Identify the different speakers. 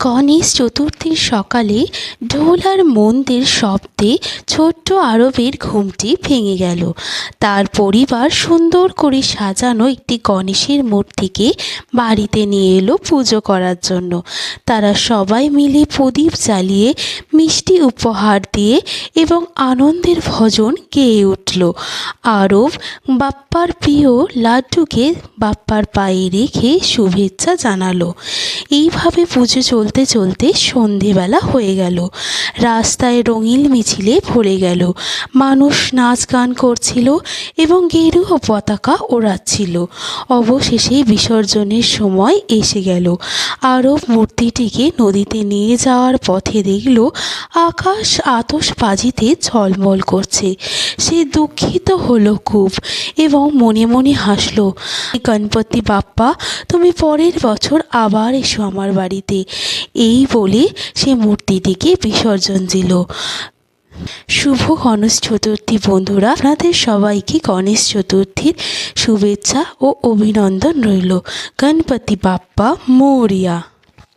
Speaker 1: গণেশ চতুর্থীর সকালে ঢোল আর মন্দের শব্দে ছোট্ট আরবের ঘুমটি ভেঙে গেল। তার পরিবার সুন্দর করে সাজানো একটি গণেশের মূর্তিকে বাড়িতে নিয়ে এলো পুজো করার জন্য। তারা সবাই মিলে প্রদীপ জ্বালিয়ে, মিষ্টি উপহার দিয়ে এবং আনন্দের ভজন গেয়ে উঠল। আরব বাপ্পার প্রিয় লাড্ডুকে বাপ্পার পায়ে রেখে শুভেচ্ছা জানালো। এইভাবে পুজো চলতে চলতে সন্ধেবেলা হয়ে গেল। রাস্তায় রঙিন মিছিলে ভরে গেল। মানুষ নাচ গান করছিল এবং গেরুয়া পতাকা ওড়াচ্ছিল। অবশেষে বিসর্জনের সময় এসে গেল। আরব মূর্তিটিকে নদীতে নিয়ে যাওয়ার পথে দেখল আকাশ আতশবাজিতে ঝলমল করছে। সে দুঃখিত হলো খুব এবং মনে মনে হাসল, গণপতি বাপ্পা, তুমি পরের বছর আবার এসো আমার বাড়িতে। এই বলে সে মূর্তিটিকে বিসর্জন দিল। শুভ গণেশ চতুর্থী বন্ধুরা, আপনাদের সবাইকে গণেশ চতুর্থীর শুভেচ্ছা ও অভিনন্দন রইল। গণপতি বাপ্পা মোরিয়া।